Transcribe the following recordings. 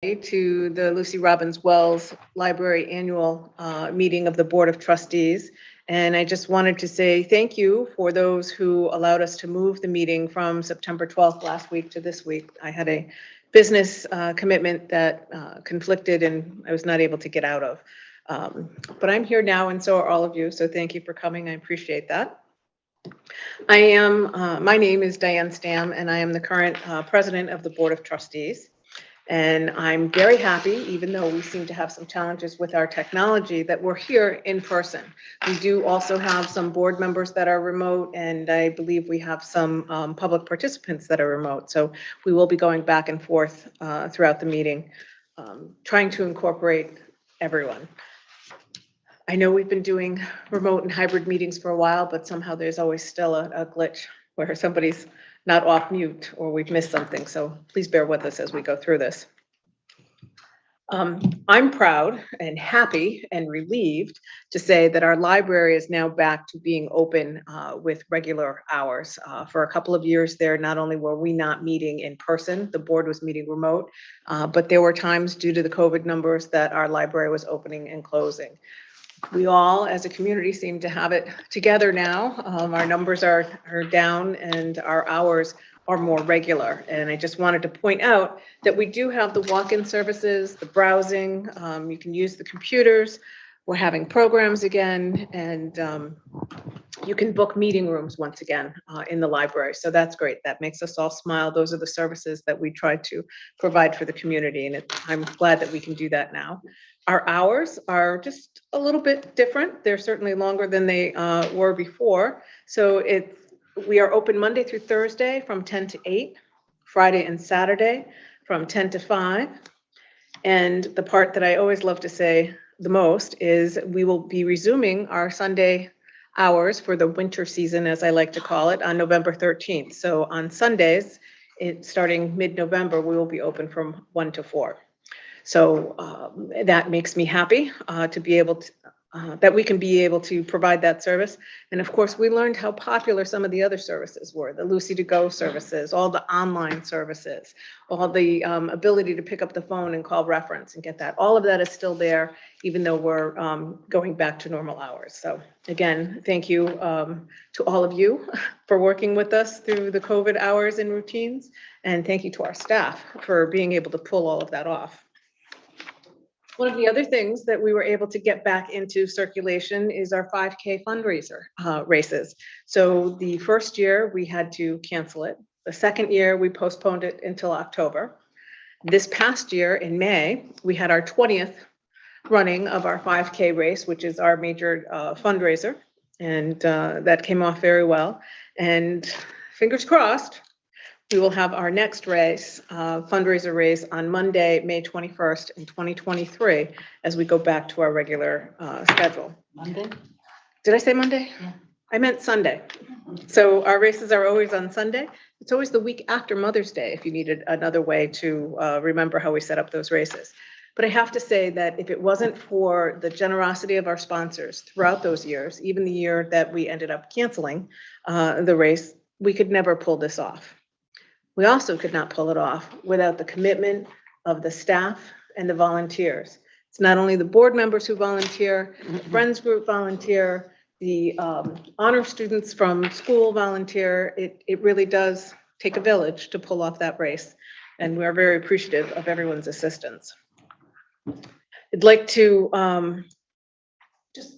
to the Lucy Robbins Wells Library Annual Meeting of the Board of Trustees. And I just wanted to say thank you for those who allowed us to move the meeting from September 12th last week to this week. I had a business commitment that conflicted and I was not able to get out of. But I'm here now and so are all of you. So thank you for coming. I appreciate that. My name is Diane Stam and I am the current president of the Board of Trustees. And I'm very happy, even though we seem to have some challenges with our technology, that we're here in person. We do also have some board members that are remote, and I believe we have some public participants that are remote. So we will be going back and forth throughout the meeting, trying to incorporate everyone. I know we've been doing remote and hybrid meetings for a while, but somehow there's always still a glitch where somebody's not off mute or we've missed something. So please bear with us as we go through this. I'm proud and happy and relieved to say that our library is now back to being open with regular hours. For a couple of years there, not only were we not meeting in person, the board was meeting remote, but there were times due to the COVID numbers that our library was opening and closing. We all, as a community, seem to have it together now. Our numbers are down and our hours are more regular. And I just wanted to point out that we do have the walk-in services, the browsing, you can use the computers. We're having programs again, and you can book meeting rooms once again in the library. So that's great. That makes us all smile. Those are the services that we try to provide for the community. And I'm glad that we can do that now. Our hours are just a little bit different. They're certainly longer than they were before. So we are open Monday through Thursday from 10 to 8, Friday and Saturday from 10 to 5. And the part that I always love to say the most is we will be resuming our Sunday hours for the winter season, as I like to call it, on November 13th. So on Sundays, starting mid-November, we will be open from 1 to 4. So that makes me happy to be able to, that we can be able to provide that service. And of course, we learned how popular some of the other services were, the Lucy to Go services, all the online services, all the ability to pick up the phone and call reference and get that. All of that is still there, even though we're going back to normal hours. So again, thank you to all of you for working with us through the COVID hours and routines. And thank you to our staff for being able to pull all of that off. One of the other things that we were able to get back into circulation is our 5K fundraiser races. So the first year we had to cancel it. The second year we postponed it until October. This past year in May, we had our 20th running of our 5K race, which is our major fundraiser. And that came off very well. And fingers crossed, we will have our next race, fundraiser race, on Monday, May 21st in 2023, as we go back to our regular schedule. Monday? Did I say Monday? Yeah. I meant Sunday. So our races are always on Sunday. It's always the week after Mother's Day, if you needed another way to remember how we set up those races. But I have to say that if it wasn't for the generosity of our sponsors throughout those years, even the year that we ended up canceling the race, we could never pull this off. We also could not pull it off without the commitment of the staff and the volunteers. It's not only the board members who volunteer, the Friends Group volunteer, the honor students from school volunteer. It really does take a village to pull off that race. And we're very appreciative of everyone's assistance. I'd like to just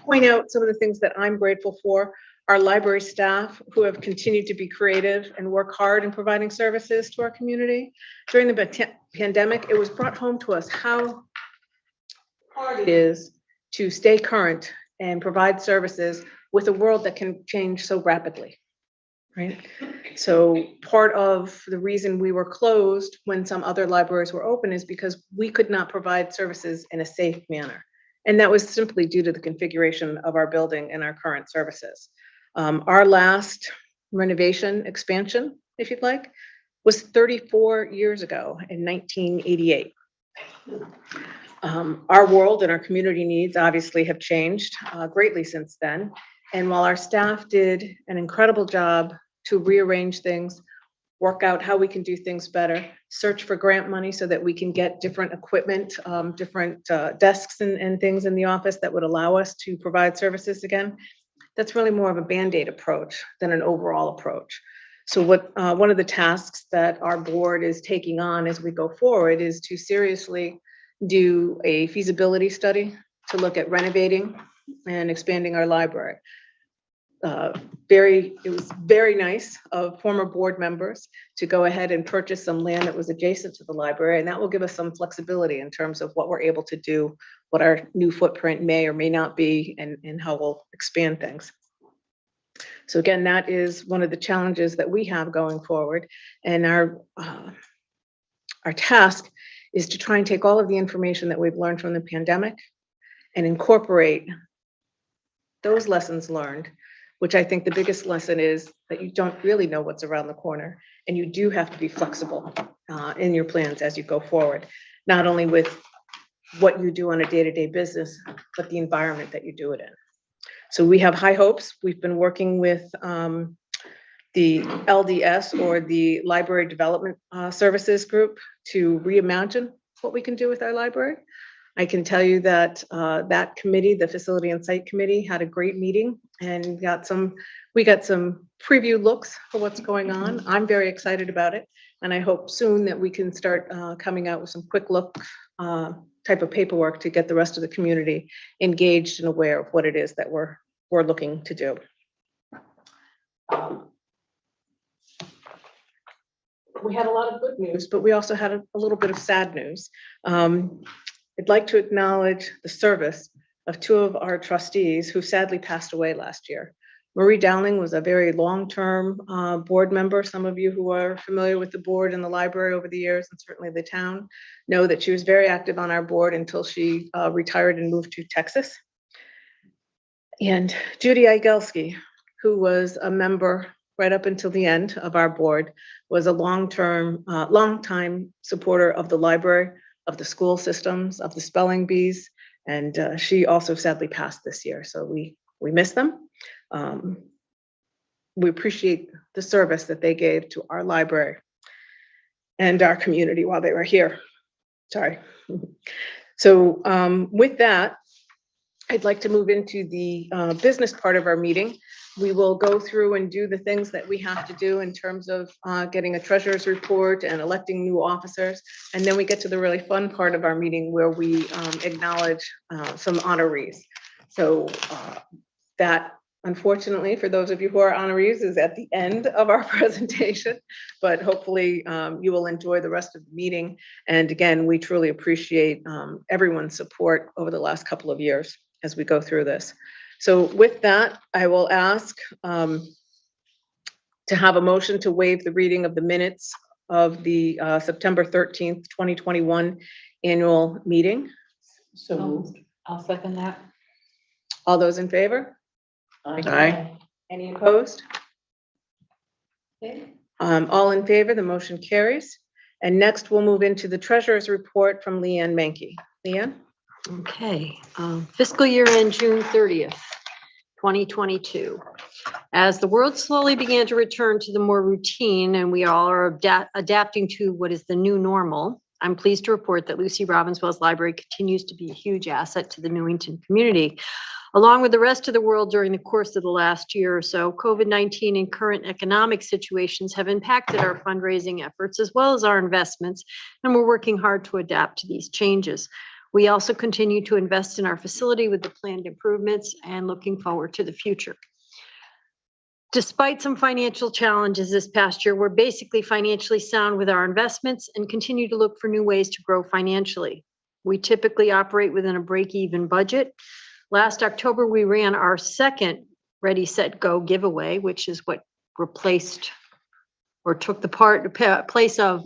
point out some of the things that I'm grateful for. Our library staff who have continued to be creative and work hard in providing services to our community. During the pandemic, it was brought home to us how hard it is to stay current and provide services with a world that can change so rapidly, right? So part of the reason we were closed when some other libraries were open is because we could not provide services in a safe manner. And that was simply due to the configuration of our building and our current services. Our last renovation expansion, if you'd like, was 34 years ago in 1988. Our world and our community needs obviously have changed greatly since then. And while our staff did an incredible job to rearrange things, work out how we can do things better, search for grant money so that we can get different equipment, different desks and things in the office that would allow us to provide services again. That's really more of a Band-Aid approach than an overall approach. So what one of the tasks that our board is taking on as we go forward is to seriously do a feasibility study to look at renovating and expanding our library. It was very nice of former board members to go ahead and purchase some land that was adjacent to the library, and that will give us some flexibility in terms of what we're able to do, what our new footprint may or may not be, and how we'll expand things. So again, that is one of the challenges that we have going forward, and our task is to try and take all of the information that we've learned from the pandemic and incorporate those lessons learned, which I think the biggest lesson is that you don't really know what's around the corner, and you do have to be flexible in your plans as you go forward, not only with what you do on a day-to-day business, but the environment that you do it in. So we have high hopes. We've been working with the LDS, or the Library Development Services Group, to reimagine what we can do with our library. I can tell you that that committee, the Facility and Site Committee, had a great meeting, and we got some preview looks for what's going on. I'm very excited about it, and I hope soon that we can start coming out with some quick look type of paperwork to get the rest of the community engaged and aware of what it is that we're looking to do. We had a lot of good news, but we also had a little bit of sad news. I'd like to acknowledge the service of two of our trustees who sadly passed away last year. Marie Dowling was a very long-term board member. Some of you who are familiar with the board and the library over the years, and certainly the town, know that she was very active on our board until she retired and moved to Texas. And Judy Igelski, who was a member right up until the end of our board, was a long-time supporter of the library, of the school systems, of the spelling bees, and she also sadly passed this year. So we miss them. We appreciate the service that they gave to our library and our community while they were here. Sorry. So with that, I'd like to move into the business part of our meeting. We will go through and do the things that we have to do in terms of getting a treasurer's report and electing new officers. And then we get to the really fun part of our meeting where we acknowledge some honorees. So that, unfortunately, for those of you who are honorees, is at the end of our presentation, but hopefully you will enjoy the rest of the meeting. And again, we truly appreciate everyone's support over the last couple of years as we go through this. So with that, I will ask to have a motion to waive the reading of the minutes of the September 13th, 2021 annual meeting. So moved. I'll second that. All those in favor? Aye. Any opposed? Okay. All in favor, the motion carries. And next we'll move into the treasurer's report from Leanne Mankey. Leanne? Okay, fiscal year end June 30th, 2022. As the world slowly began to return to the more routine and we all are adapting to what is the new normal, I'm pleased to report that Lucy Robbins Wells Library continues to be a huge asset to the Newington community. Along with the rest of the world during the course of the last year or so, COVID-19 and current economic situations have impacted our fundraising efforts as well as our investments, and we're working hard to adapt to these changes. We also continue to invest in our facility with the planned improvements and looking forward to the future. Despite some financial challenges this past year, we're basically financially sound with our investments and continue to look for new ways to grow financially. We typically operate within a break-even budget. Last October, we ran our second Ready, Set, Go giveaway, which is what replaced or took the place of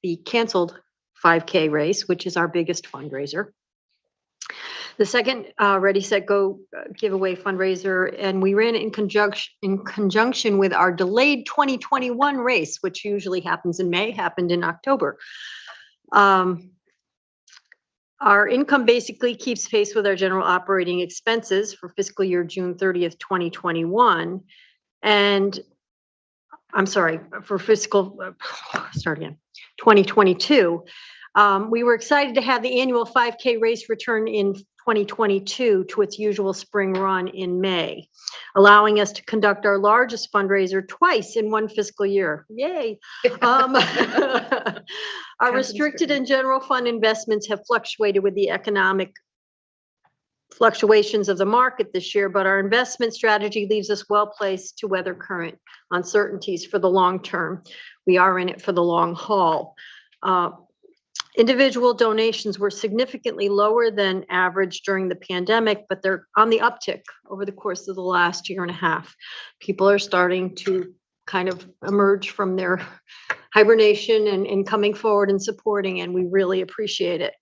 the canceled 5K race, which is our biggest fundraiser. The second Ready, Set, Go giveaway fundraiser, and we ran it in conjunction with our delayed 2021 race, which usually happens in May, happened in October. Our income basically keeps pace with our general operating expenses for fiscal year June 30th, 2021. And I'm sorry, for fiscal, start again, 2022. We were excited to have the annual 5K race return in 2022 to its usual spring run in May, allowing us to conduct our largest fundraiser twice in one fiscal year. Yay! Our restricted and general fund investments have fluctuated with the economic fluctuations of the market this year, but our investment strategy leaves us well placed to weather current uncertainties for the long term. We are in it for the long haul. Individual donations were significantly lower than average during the pandemic, but they're on the uptick over the course of the last year and a half. People are starting to kind of emerge from their hibernation and coming forward and supporting, and we really appreciate it.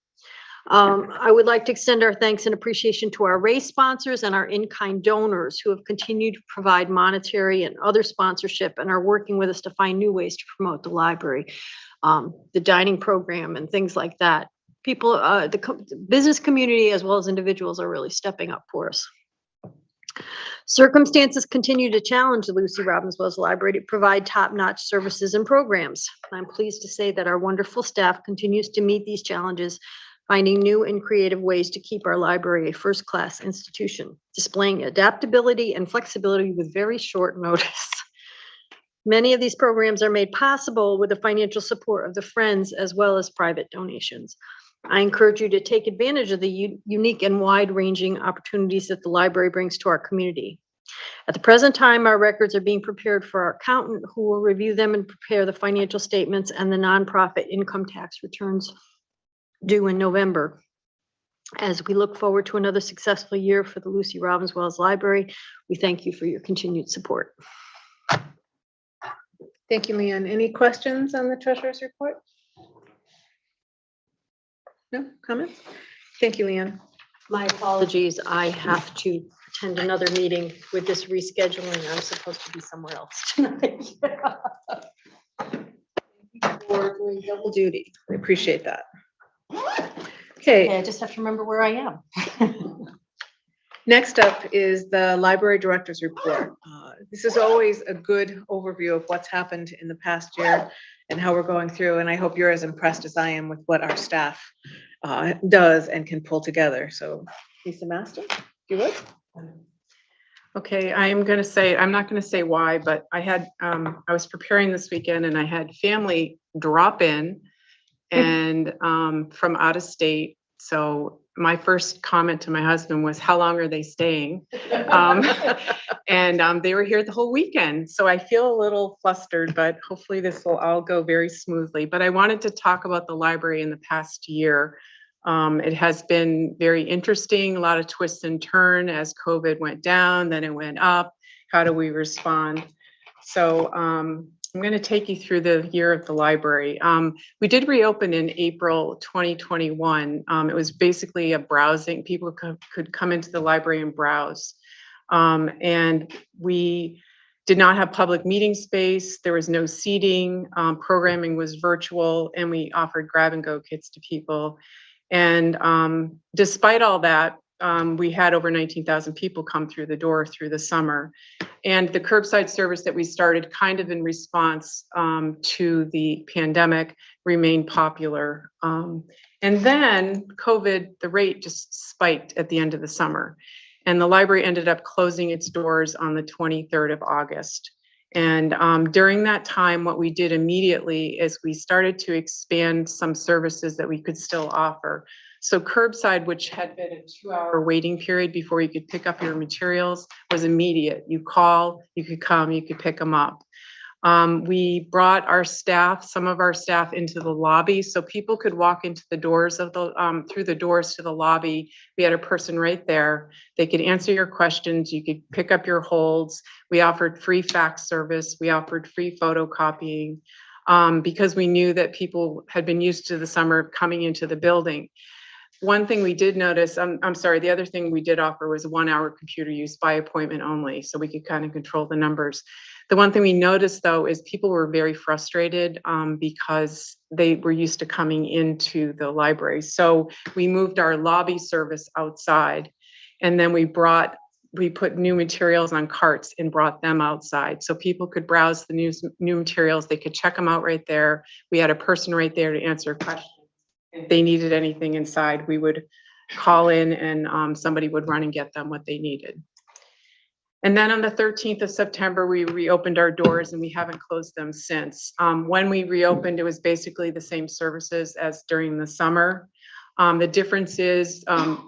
I would like to extend our thanks and appreciation to our race sponsors and our in-kind donors who have continued to provide monetary and other sponsorship and are working with us to find new ways to promote the library, the dining program and things like that. People, the business community as well as individuals are really stepping up for us. Circumstances continue to challenge the Lucy Robbins Wells Library to provide top-notch services and programs. I'm pleased to say that our wonderful staff continues to meet these challenges, finding new and creative ways to keep our library a first-class institution, displaying adaptability and flexibility with very short notice. Many of these programs are made possible with the financial support of the Friends as well as private donations. I encourage you to take advantage of the unique and wide-ranging opportunities that the library brings to our community. At the present time, our records are being prepared for our accountant, who will review them and prepare the financial statements and the nonprofit income tax returns due in November. As we look forward to another successful year for the Lucy Robbins Wells Library, we thank you for your continued support. Thank you, Leanne. Any questions on the treasurer's report? No comments? Thank you, Leanne. My apologies, I have to attend another meeting with this rescheduling. I'm supposed to be somewhere else tonight. For doing double duty. I appreciate that. Okay, Okay, I just have to remember where I am. next up is the library director's report. This is always a good overview of what's happened in the past year and how we're going through, and I hope you're as impressed as I am with what our staff does and can pull together. So, Lisa Master, if you would. Okay, I'm not going to say why, but I was preparing this weekend and I had family drop in and from out of state. So my first comment to my husband was, how long are they staying? And they were here the whole weekend. So I feel a little flustered, but hopefully this will all go very smoothly. But I wanted to talk about the library in the past year. It has been very interesting, a lot of twists and turns as COVID went down, then it went up. How do we respond? So I'm going to take you through the year of the library. We did reopen in April 2021. It was basically a browsing. People could come into the library and browse. And we did not have public meeting space. There was no seating. Programming was virtual, and we offered grab-and-go kits to people. And despite all that, we had over 19,000 people come through the door through the summer. And the curbside service that we started kind of in response to the pandemic remained popular. And then COVID, the rate just spiked at the end of the summer. And the library ended up closing its doors on the 23rd of August. And during that time, what we did immediately is we started to expand some services that we could still offer. So curbside, which had been a 2-hour waiting period before you could pick up your materials, was immediate. You call, you could come, you could pick them up. We brought our staff, some of our staff, into the lobby so people could walk into the doors of the through the doors to the lobby. We had a person right there. They could answer your questions. You could pick up your holds. We offered free fax service. We offered free photocopying because we knew that people had been used to the summer of coming into the building. One thing we did notice, the other thing we did offer was 1-hour computer use by appointment only, so we could kind of control the numbers. The one thing we noticed, though, is people were very frustrated because they were used to coming into the library. So we moved our lobby service outside, and then we brought we put new materials on carts and brought them outside so people could browse the new materials. They could check them out right there. We had a person right there to answer questions. If they needed anything inside, we would call in and somebody would run and get them what they needed. And then on the 13th of September, we reopened our doors and we haven't closed them since. When we reopened, it was basically the same services as during the summer. The difference is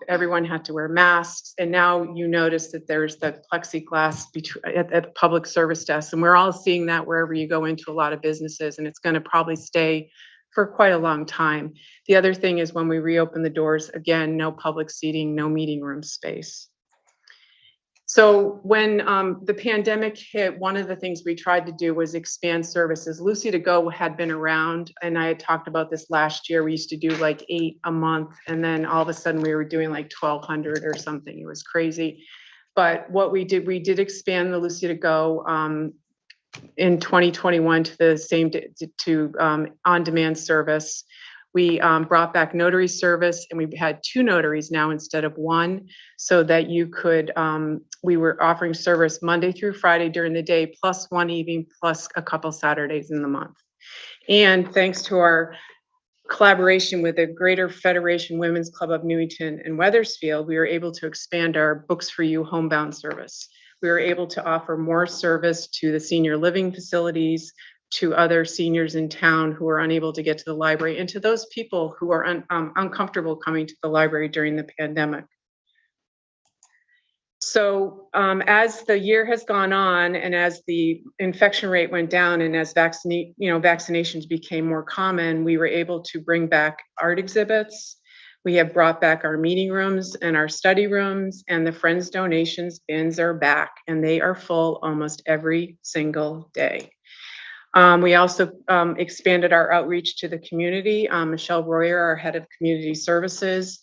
everyone had to wear masks, and now you notice that there's the plexiglass at the public service desk, and we're all seeing that wherever you go into a lot of businesses, and it's going to probably stay for quite a long time. The other thing is when we reopen the doors, again, no public seating, no meeting room space. So when the pandemic hit, one of the things we tried to do was expand services. Lucy to Go had been around, and I had talked about this last year. We used to do like 8 a month, and then all of a sudden we were doing like 1,200 or something. It was crazy. But what we did expand the Lucy to Go in 2021 to the same on-demand service. We brought back notary service, and we had 2 notaries now instead of 1, so that you could, we were offering service Monday through Friday during the day, plus 1 evening, plus a couple Saturdays in the month. And thanks to our collaboration with the Greater Federation Women's Club of Newington and Wethersfield, we were able to expand our Books for You homebound service. We were able to offer more service to the senior living facilities, to other seniors in town who are unable to get to the library, and to those people who are uncomfortable coming to the library during the pandemic. So as the year has gone on, and as the infection rate went down, and as vaccinations became more common, we were able to bring back art exhibits. We have brought back our meeting rooms and our study rooms, and the Friends donations bins are back, and they are full almost every single day. We also expanded our outreach to the community. Michelle Royer, our head of community services,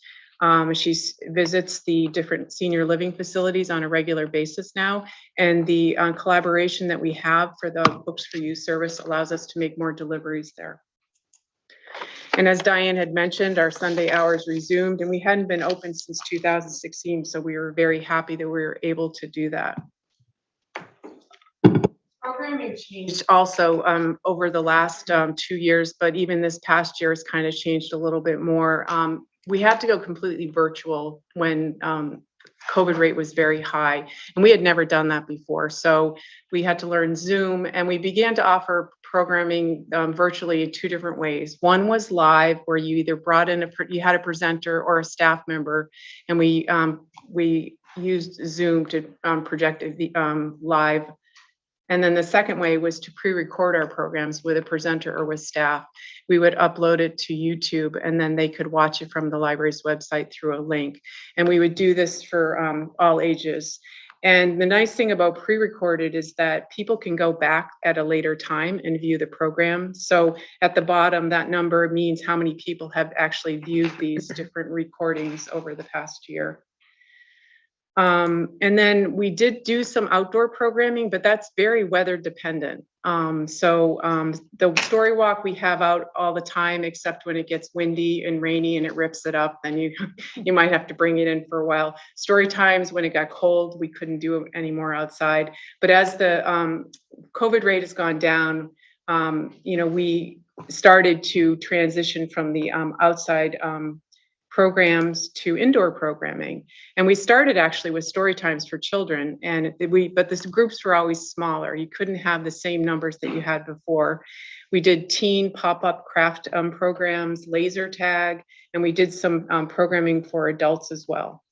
she visits the different senior living facilities on a regular basis now. And the collaboration that we have for the Books for You service allows us to make more deliveries there. And as Diane had mentioned, our Sunday hours resumed, and we hadn't been open since 2016. So we were very happy that we were able to do that. Programming changed also over the last 2 years, but even this past year has kind of changed a little bit more. We had to go completely virtual when COVID rate was very high, and we had never done that before. So we had to learn Zoom, and we began to offer programming virtually in 2 different ways. One was live, where you either brought in you had a presenter or a staff member, and we used Zoom to project the live. And then the second way was to pre-record our programs with a presenter or with staff. We would upload it to YouTube, and then they could watch it from the library's website through a link. And we would do this for all ages. And the nice thing about pre-recorded is that people can go back at a later time and view the program. So at the bottom, that number means how many people have actually viewed these different recordings over the past year. And then we did do some outdoor programming, but that's very weather dependent. The story walk we have out all the time, except when it gets windy and rainy and it rips it up, then you might have to bring it in for a while. Story times, when it got cold, we couldn't do it anymore outside. But as the COVID rate has gone down, we started to transition from the outside programs to indoor programming. And we started actually with story times for children, but the groups were always smaller. You couldn't have the same numbers that you had before. We did teen pop-up craft programs, laser tag, and we did some programming for adults as well.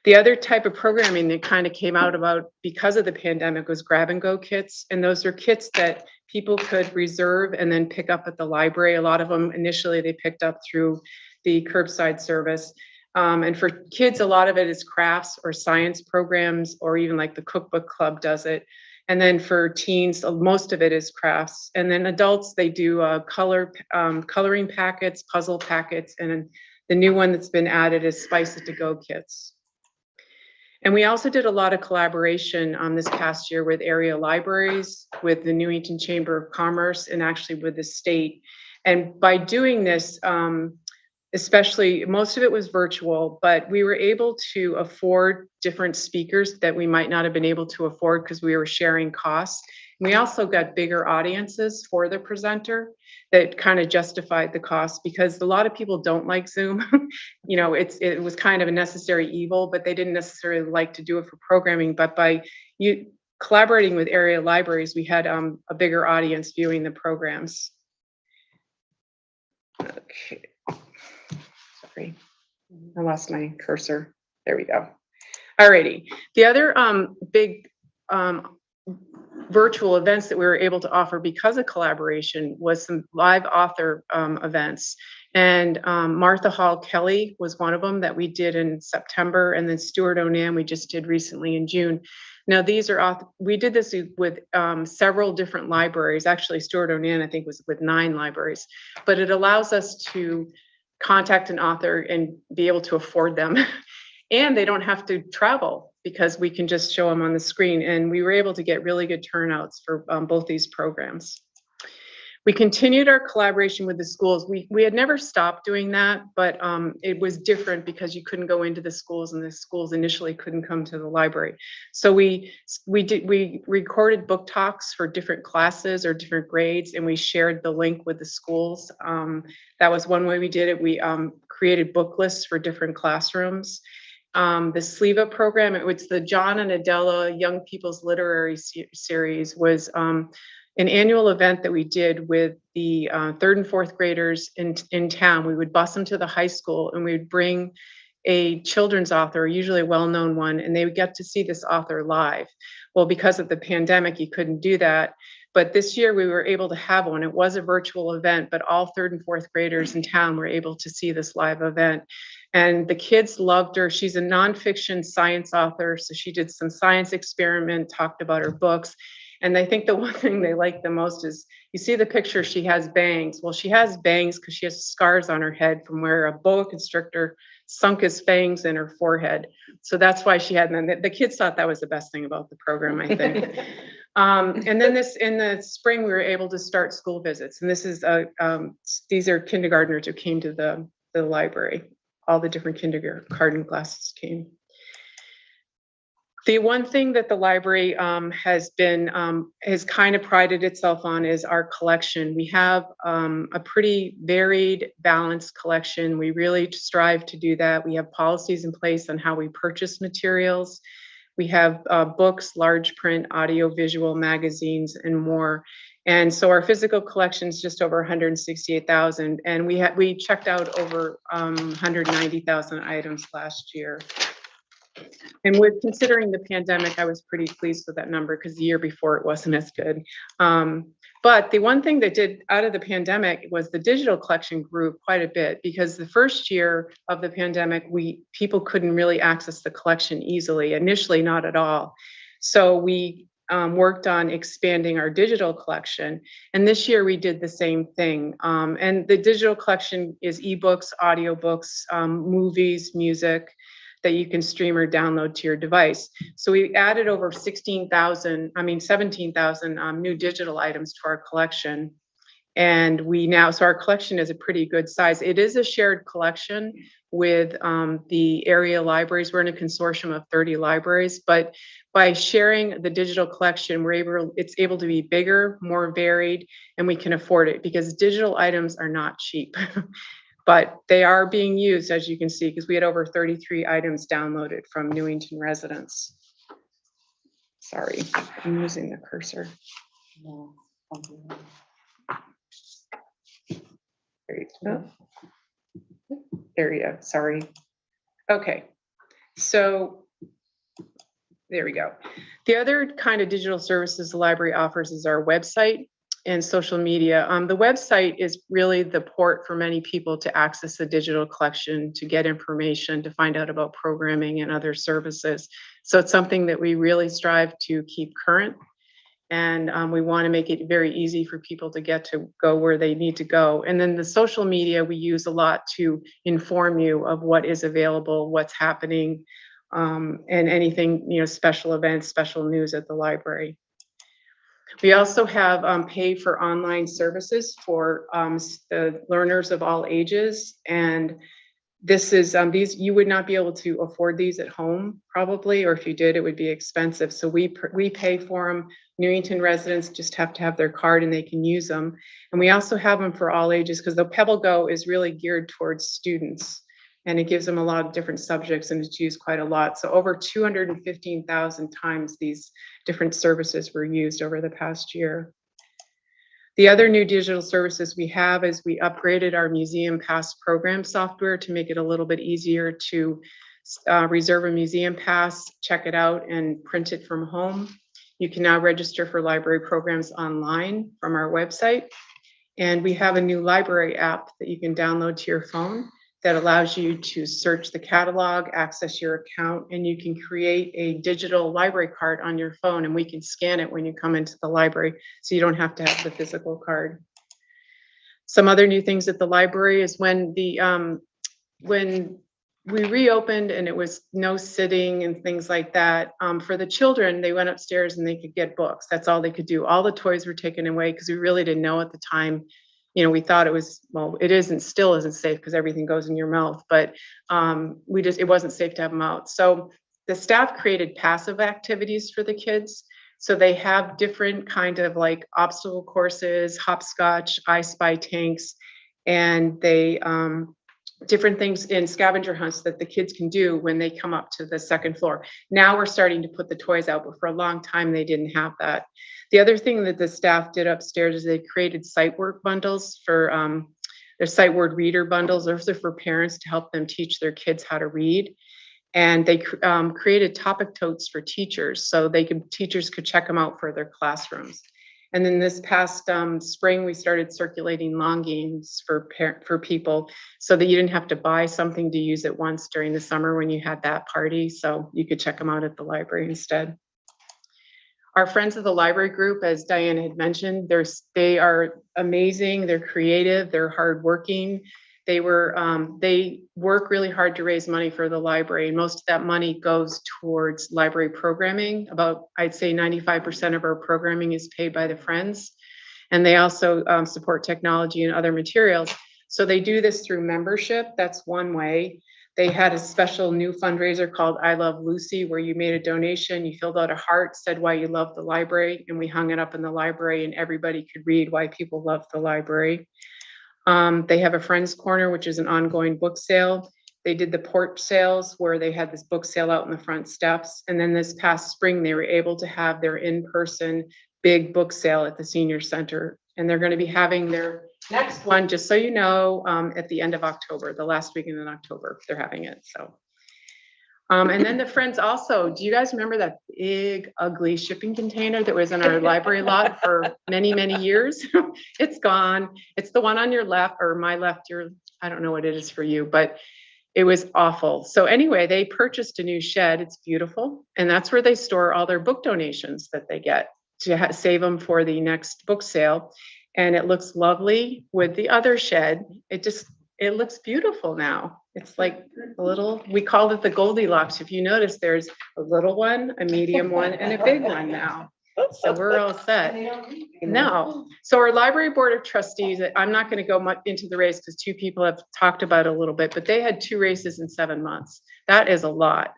The other type of programming that kind of came out about because of the pandemic was grab and go kits. And those are kits that people could reserve and then pick up at the library. A lot of them initially they picked up through the curbside service. And for kids, a lot of it is crafts or science programs, or even like the cookbook club does it. And then for teens, most of it is crafts. And then adults, they do coloring packets, puzzle packets, and the new one that's been added is Spice It to Go kits. And we also did a lot of collaboration this past year with area libraries, with the Newington Chamber of Commerce, and actually with the state. And by doing this, especially most of it was virtual, but we were able to afford different speakers that we might not have been able to afford because we were sharing costs. We also got bigger audiences for the presenter that kind of justified the cost, because a lot of people don't like Zoom. You know, it was kind of a necessary evil, but they didn't necessarily like to do it for programming. But by collaborating with area libraries, we had a bigger audience viewing the programs. Okay. Sorry, I lost my cursor. There we go. Alrighty. The other big virtual events that we were able to offer because of collaboration was some live author events. And Martha Hall Kelly was one of them that we did in September, and then Stuart Onan we just did recently in June. Now these are we did this with several different libraries. Actually, Stuart Onan I think was with 9 libraries, but it allows us to contact an author and be able to afford them. And they don't have to travel because we can just show them on the screen. And we were able to get really good turnouts for both these programs. We continued our collaboration with the schools. We had never stopped doing that, but it was different because you couldn't go into the schools, and the schools initially couldn't come to the library. So we recorded book talks for different classes or different grades, and we shared the link with the schools. That was one way we did it. We created book lists for different classrooms. The SLEVA program, it was the John and Adela Young People's Literary Series, was an annual event that we did with the 3rd and 4th graders in town. We would bus them to the high school, and we would bring a children's author, usually a well-known one, and they would get to see this author live. Well, because of the pandemic, you couldn't do that. But this year we were able to have one. It was a virtual event, but all 3rd and 4th graders in town were able to see this live event. And the kids loved her. She's a nonfiction science author, so she did some science experiment, talked about her books. And I think the one thing they like the most is, you see the picture, she has bangs. Well, she has bangs because she has scars on her head from where a boa constrictor sunk his fangs in her forehead. So that's why she had them. The kids thought that was the best thing about the program, I think. And then in the spring, we were able to start school visits. And this is these are kindergartners who came to the library. All the different kindergarten classes came. The one thing that the library has kind of prided itself on is our collection. We have a pretty varied, balanced collection. We really strive to do that. We have policies in place on how we purchase materials. We have books, large print, audio, visual, magazines, and more. And so our physical collection is just over 168,000, and we checked out over 190,000 items last year. And with considering the pandemic, I was pretty pleased with that number because the year before it wasn't as good. But the one thing that did out of the pandemic was the digital collection grew quite a bit, because the first year of the pandemic, people couldn't really access the collection easily, initially not at all. So we worked on expanding our digital collection. And this year we did the same thing. And the digital collection is ebooks, audiobooks, movies, music that you can stream or download to your device. So we added over 17,000 new digital items to our collection. And so our collection is a pretty good size. It is a shared collection with the area libraries. We're in a consortium of 30 libraries, but by sharing the digital collection, it's able to be bigger, more varied, and we can afford it because digital items are not cheap. But they are being used, as you can see, because we had over 33 items downloaded from Newington residents. Sorry, I'm using the cursor. There you go. There you go, sorry. Okay, so there we go. The other kind of digital services the library offers is our website and social media. The website is really the port for many people to access the digital collection, to get information, to find out about programming and other services. So it's something that we really strive to keep current. And we want to make it very easy for people to get to go where they need to go. And then the social media we use a lot to inform you of what is available, what's happening, and anything, special events, special news at the library. We also have pay for online services for the learners of all ages. And this is, you would not be able to afford these at home probably, or if you did, it would be expensive. So we pay for them. Newington residents just have to have their card and they can use them. And we also have them for all ages because the Pebble Go is really geared towards students and it gives them a lot of different subjects and it's used quite a lot. So over 215,000 times these different services were used over the past year. The other new digital services we have is we upgraded our Museum Pass program software to make it a little bit easier to reserve a museum pass, check it out, and print it from home. You can now register for library programs online from our website. And we have a new library app that you can download to your phone that allows you to search the catalog, access your account, and you can create a digital library card on your phone and we can scan it when you come into the library so you don't have to have the physical card. Some other new things at the library is when we reopened and it was no sitting and things like that, for the children, they went upstairs and they could get books. That's all they could do. All the toys were taken away because we really didn't know at the time. You know, we thought it was, well, it still isn't safe because everything goes in your mouth, but it wasn't safe to have them out. So the staff created passive activities for the kids. So they have different kind of like obstacle courses, hopscotch, I Spy tanks, and they, different things in scavenger hunts that the kids can do when they come up to the second floor. Now we're starting to put the toys out, but for a long time they didn't have that. The other thing that the staff did upstairs is they created sight work bundles for their sight word reader bundles. Those are for parents to help them teach their kids how to read. And they created topic totes for teachers so teachers could check them out for their classrooms. And then this past spring, we started circulating long games for people so that you didn't have to buy something to use at once during the summer when you had that party. So you could check them out at the library instead. Our friends of the library group, as Diana had mentioned, they are amazing. They're creative. They're hardworking. They work really hard to raise money for the library, and most of that money goes towards library programming. About, I'd say 95% of our programming is paid by the friends, and they also support technology and other materials. So they do this through membership. That's one way. They had a special new fundraiser called I Love Lucy, where you made a donation, you filled out a heart, said why you love the library, and we hung it up in the library and everybody could read why people love the library. They have a Friends Corner, which is an ongoing book sale. They did the porch sales where they had this book sale out in the front steps. And then this past spring, they were able to have their in-person big book sale at the senior center. And they're going to be having their next one, just so you know, at the end of October, the last weekend in October, they're having it. So, and then the friends also, do you guys remember that big, ugly shipping container that was in our library lot for many, many years? It's gone. It's the one on your left or my left. I don't know what it is for you, but it was awful. So anyway, they purchased a new shed. It's beautiful. And that's where they store all their book donations that they get to save them for the next book sale. And it looks lovely with the other shed. It looks beautiful now. It's like a little, we called it the Goldilocks. If you notice, there's a little one, a medium one, and a big one now. So we're all set. No. So our library board of trustees, I'm not going to go much into the race because two people have talked about it a little bit, but they had 2 races in 7 months. That is a lot.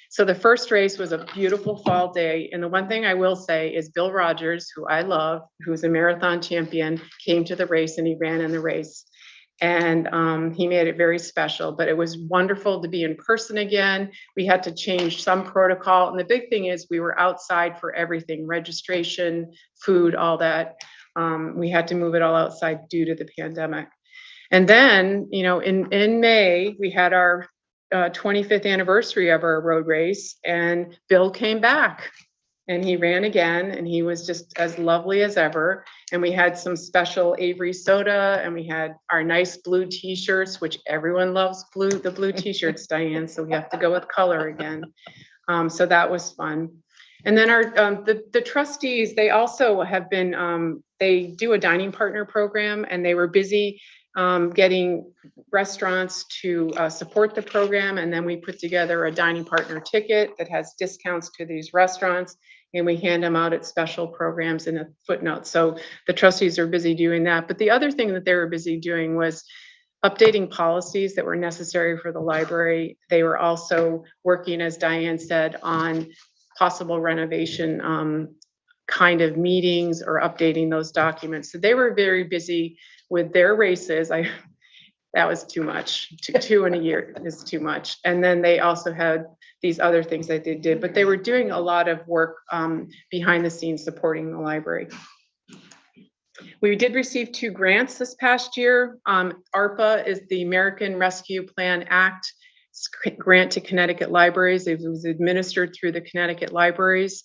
So the first race was a beautiful fall day. And the one thing I will say is Bill Rogers, who I love, who's a marathon champion, came to the race and he ran in the race. And he made it very special, but it was wonderful to be in person again. We had to change some protocol. And the big thing is we were outside for everything, registration, food, all that. We had to move it all outside due to the pandemic. And then, you know, in May, we had our 25th anniversary of our road race, and Bill came back. And he ran again, and he was just as lovely as ever. And we had some special Avery soda, and we had our nice blue t-shirts, which everyone loves the blue t-shirts, Diane. So we have to go with color again. So that was fun. And then the trustees, they also have been, they do a dining partner program, and they were busy getting restaurants to support the program. And then we put together a dining partner ticket that has discounts to these restaurants, and we hand them out at special programs in a footnote. So the trustees are busy doing that. But the other thing that they were busy doing was updating policies that were necessary for the library. They were also working, as Diane said, on possible renovation kind of meetings or updating those documents. So they were very busy with their races. That was too much. Two in a year is too much. And then they also had these other things that they did, but they were doing a lot of work behind the scenes supporting the library. We did receive 2 grants this past year. ARPA is the American Rescue Plan Act grant to Connecticut libraries. It was administered through the Connecticut libraries.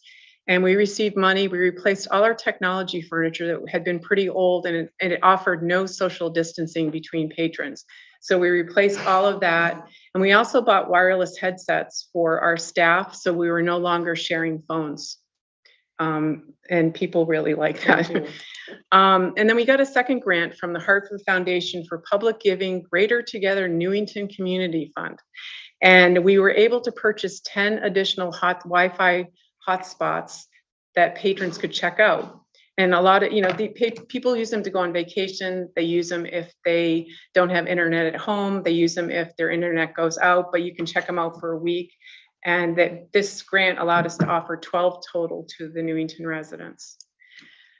And we received money. We replaced all our technology furniture that had been pretty old, and it offered no social distancing between patrons. So we replaced all of that. And we also bought wireless headsets for our staff, so we were no longer sharing phones. And people really like that. And then we got a second grant from the Hartford Foundation for Public Giving Greater Together Newington Community Fund. And we were able to purchase 10 additional Wi-Fi hotspots that patrons could check out. And a lot of, people use them to go on vacation. They use them if they don't have internet at home. They use them if their internet goes out, but you can check them out for a week. And that this grant allowed us to offer 12 total to the Newington residents.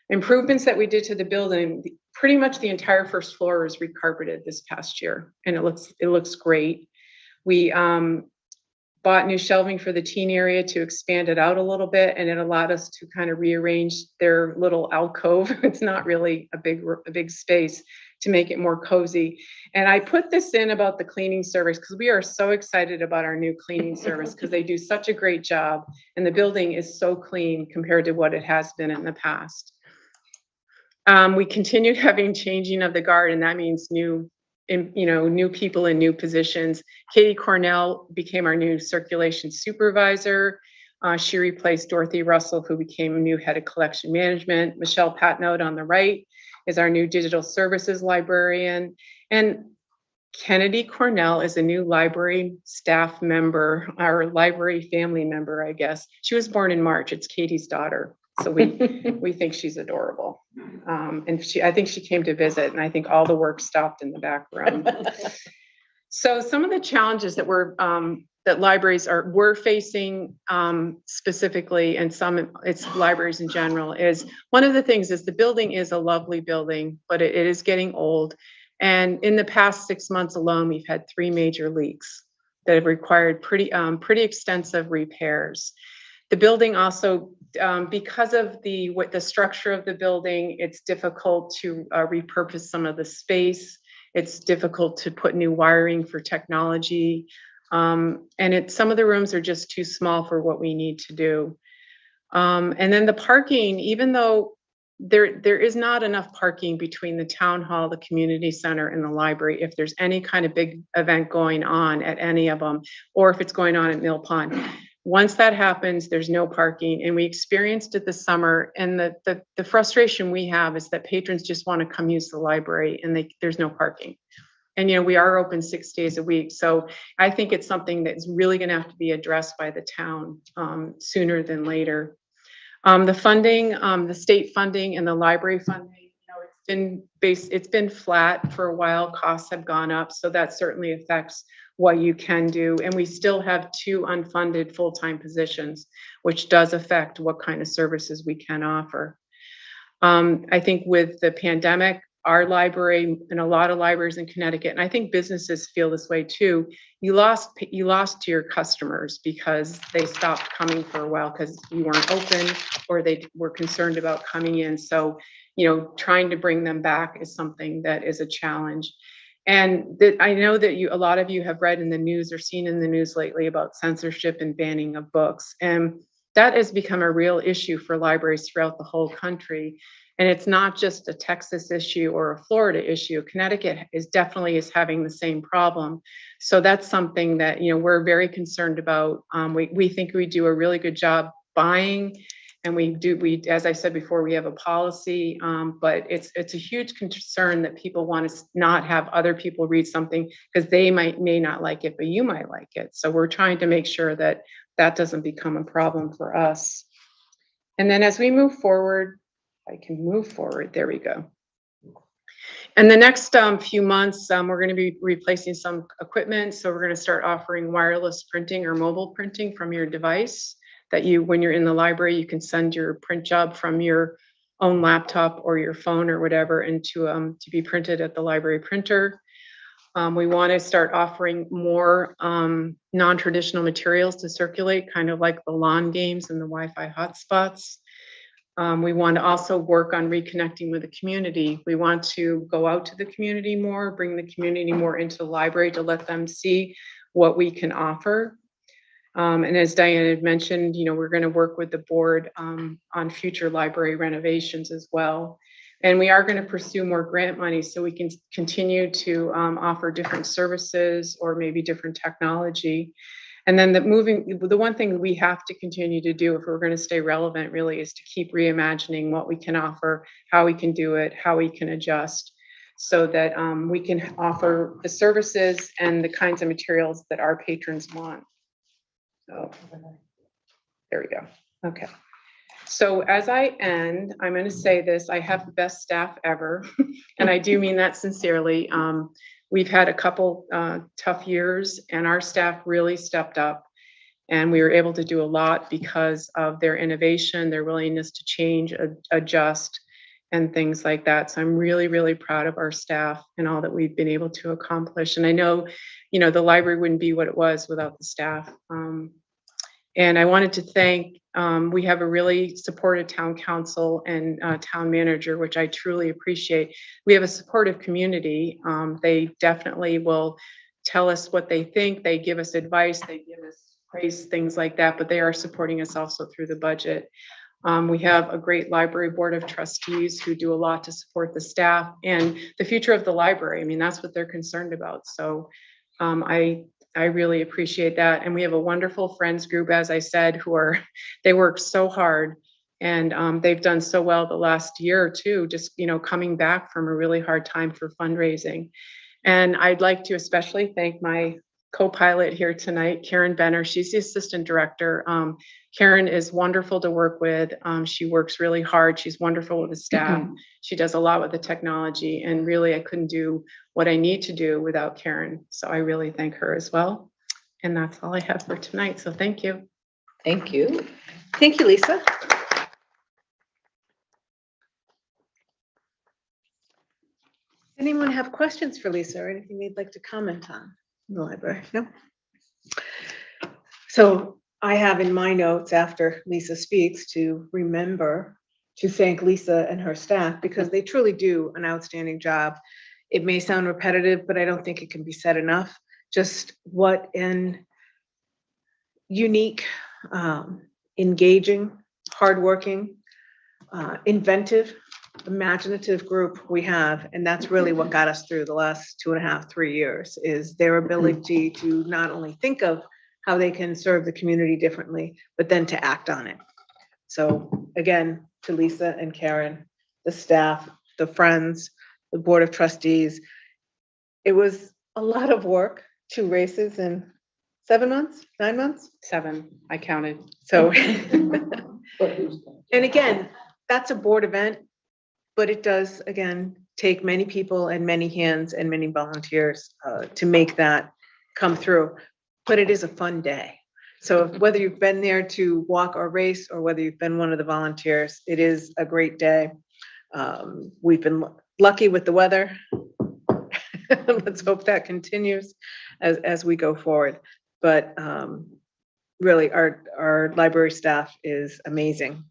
Improvements that we did to the building, pretty much the entire first floor is recarpeted this past year, and it looks great. We bought new shelving for the teen area to expand it out a little bit, and it allowed us to kind of rearrange their little alcove. It's not really a big space, to make it more cozy. And I put this in about the cleaning service because we are so excited about our new cleaning service because they do such a great job, and the building is so clean compared to what it has been in the past. We continued having changing of the guard, and that means new people in new positions. Katie Cornell became our new circulation supervisor. She replaced Dorothy Russell, who became a new head of collection management. Michelle Patnode on the right is our new digital services librarian. And Kennedy Cornell is a new library staff member, our library family member, I guess. She was born in March. It's Katie's daughter. So we think she's adorable. And I think she came to visit, and I think all the work stopped in the back room. So some of the challenges that that libraries were facing specifically, and it's libraries in general, is one of the things is the building is a lovely building, but it is getting old. And in the past 6 months alone, we've had 3 major leaks that have required pretty extensive repairs. The building also, because of the structure of the building, it's difficult to repurpose some of the space. It's difficult to put new wiring for technology. And some of the rooms are just too small for what we need to do. And then the parking, even though there is not enough parking between the town hall, the community center, and the library, if there's any kind of big event going on at any of them, or if it's going on at Mill Pond. Once that happens, there's no parking, and we experienced it this summer. And the frustration we have is that patrons just want to come use the library, and there's no parking. And we are open 6 days a week, so I think it's something that's really going to have to be addressed by the town sooner than later. The funding, the state funding, and the library funding, it's been flat for a while. Costs have gone up, so that certainly affects what you can do. And we still have 2 unfunded full-time positions, which does affect what kind of services we can offer. I think with the pandemic, our library and a lot of libraries in Connecticut, and I think businesses feel this way too, you lost to your customers because they stopped coming for a while because you weren't open, or they were concerned about coming in. So, trying to bring them back is something that is a challenge. And I know that a lot of you have read in the news or seen in the news lately about censorship and banning of books. And that has become a real issue for libraries throughout the whole country. And it's not just a Texas issue or a Florida issue. Connecticut definitely having the same problem. So that's something that, we're very concerned about. We think we do a really good job buying And we, as I said before, we have a policy, but it's a huge concern that people want to not have other people read something because they may not like it, but you might like it. So we're trying to make sure that that doesn't become a problem for us. And then as we move forward, I can move forward. There we go. And the next few months, we're going to be replacing some equipment. So we're going to start offering wireless printing or mobile printing from your device that when you're in the library, you can send your print job from your own laptop or your phone or whatever and to be printed at the library printer. We want to start offering more non-traditional materials to circulate, kind of like the lawn games and the Wi-Fi hotspots. We want to also work on reconnecting with the community. We want to go out to the community more, bring the community more into the library to let them see what we can offer. And as Diane had mentioned, we're going to work with the board on future library renovations as well. And we are going to pursue more grant money so we can continue to offer different services or maybe different technology. And then the one thing we have to continue to do if we're going to stay relevant really is to keep reimagining what we can offer, how we can do it, how we can adjust so that we can offer the services and the kinds of materials that our patrons want. So there we go. Okay. So as I end, I'm going to say this, I have the best staff ever, and I do mean that sincerely. We've had a couple tough years and our staff really stepped up and we were able to do a lot because of their innovation, their willingness to change, adjust, and things like that. So I'm really, really proud of our staff and all that we've been able to accomplish. And I know, the library wouldn't be what it was without the staff. And I wanted to thank, we have a really supportive town council and town manager, which I truly appreciate. We have a supportive community. They definitely will tell us what they think. They give us advice. They give us praise, things like that, but they are supporting us also through the budget. We have a great library board of trustees who do a lot to support the staff and the future of the library. I mean, that's what they're concerned about. So I really appreciate that. And we have a wonderful friends group, as I said, they work so hard and they've done so well the last year or two, just, coming back from a really hard time for fundraising. And I'd like to especially thank my co-pilot here tonight, Karen Benner. She's the assistant director. Karen is wonderful to work with. She works really hard. She's wonderful with the staff. She does a lot with the technology, and really I couldn't do what I need to do without Karen. So I really thank her as well. And that's all I have for tonight. So thank you. Thank you. Thank you, Lisa. Anyone have questions for Lisa or anything they'd like to comment on in the library? No? So I have in my notes after Lisa speaks to remember to thank Lisa and her staff because they truly do an outstanding job. It may sound repetitive, but I don't think it can be said enough. Just what an unique, engaging, hardworking, inventive, imaginative group we have. And that's really what got us through the last 2.5, 3 years is their ability to not only think of how they can serve the community differently, but then to act on it. So again, to Lisa and Karen, the staff, the friends, the board of trustees, it was a lot of work, 2 races in 7 months, 9 months? 7, I counted. So, and again, that's a board event, but it does, again, take many people and many hands and many volunteers to make that come through. But it is a fun day. So whether you've been there to walk or race or whether you've been one of the volunteers, it is a great day. We've been lucky with the weather. Let's hope that continues as we go forward. But really, our library staff is amazing.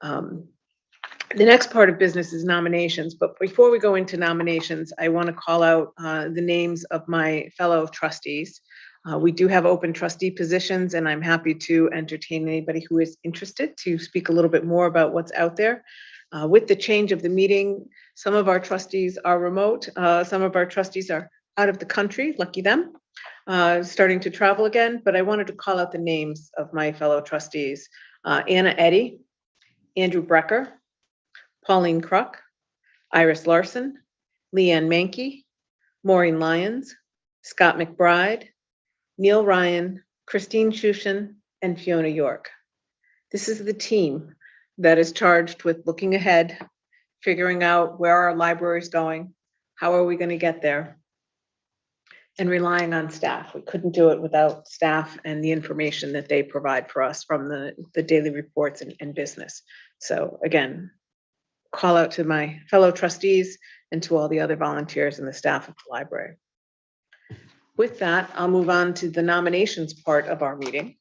The next part of business is nominations. But before we go into nominations, I want to call out the names of my fellow trustees. We do have open trustee positions, and I'm happy to entertain anybody who is interested to speak a little bit more about what's out there. With the change of the meeting, some of our trustees are remote. Some of our trustees are out of the country, lucky them, starting to travel again. But I wanted to call out the names of my fellow trustees. Anna Eddy, Andrew Brecker, Pauline Kruk, Iris Larson, Leanne Mankey, Maureen Lyons, Scott McBride, Neil Ryan, Christine Shushin, and Fiona York. This is the team that is charged with looking ahead, figuring out where our library is going, how are we going to get there, and relying on staff. We couldn't do it without staff and the information that they provide for us from the daily reports and business. So again, call out to my fellow trustees and to all the other volunteers and the staff of the library. With that, I'll move on to the nominations part of our meeting.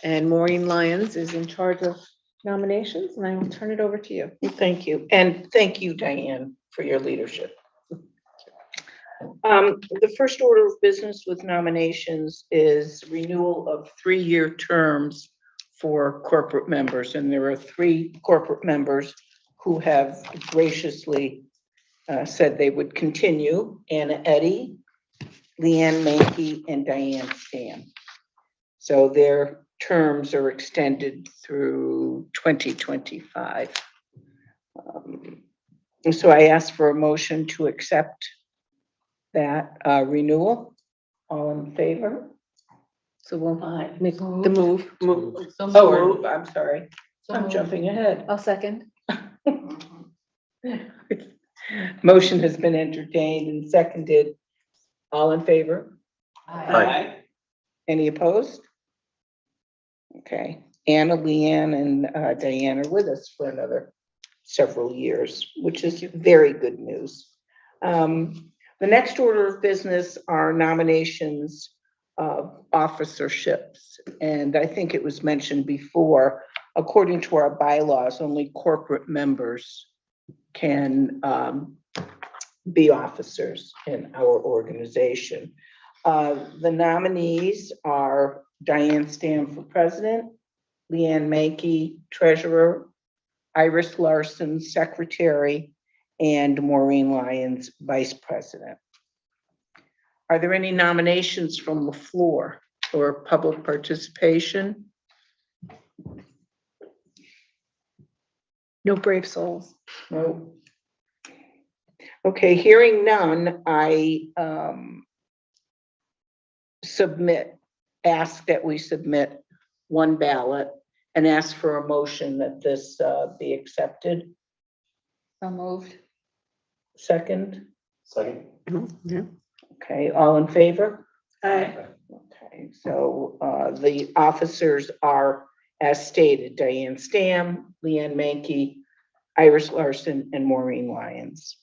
And Maureen Lyons is in charge of nominations, and I will turn it over to you. Thank you. And thank you, Diane, for your leadership. The first order of business with nominations is renewal of 3-year terms for corporate members. And there are 3 corporate members who have graciously said they would continue: Anna Eddy, Leanne Mankey, and Diane Stam. So their terms are extended through 2025. So I ask for a motion to accept that renewal. All in favor? So we'll Aye. make the move. So Oh, moved. move, I'm sorry. So I'm moved. jumping ahead. I'll second. Motion has been entertained and seconded. All in favor? Aye. Any opposed? Okay, Anna, Leanne, and Diane are with us for another several years, which is very good news. The next order of business are nominations of officerships. And I think it was mentioned before, according to our bylaws, only corporate members can be officers in our organization. The nominees are Diane Stam for president, Leanne Mankey, treasurer, Iris Larson, secretary, and Maureen Lyons, vice president. Are there any nominations from the floor or public participation? No brave souls. No. Okay, hearing none, I ask that we submit one ballot and ask for a motion that this be accepted. So moved. Second? Second. Yeah. Okay, all in favor? Aye. Okay, so the officers are, as stated, Diane Stam, Leanne Mankey, Iris Larson, and Maureen Lyons.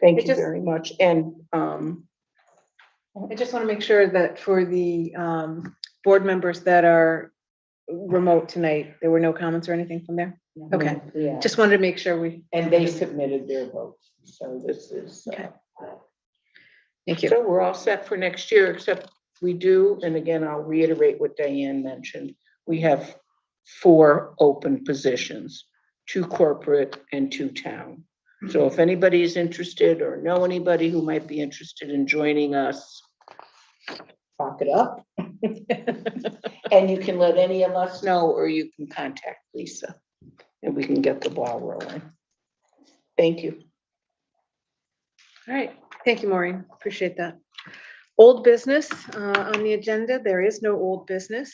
Thank you very much. And I just want to make sure that for the board members that are remote tonight, there were no comments or anything from there? Okay. yeah, Just wanted to make sure we, and they submitted their votes. So this is, Okay. Thank you. so we're all set for next year, except we do, and again, I'll reiterate what Diane mentioned. We have 4 open positions, 2 corporate and 2 town. So if anybody is interested or know anybody who might be interested in joining us, talk it up. And you can let any of us know, or you can contact Lisa and we can get the ball rolling. Thank you. All right. Thank you, Maureen. Appreciate that. Old business on the agenda. There is no old business.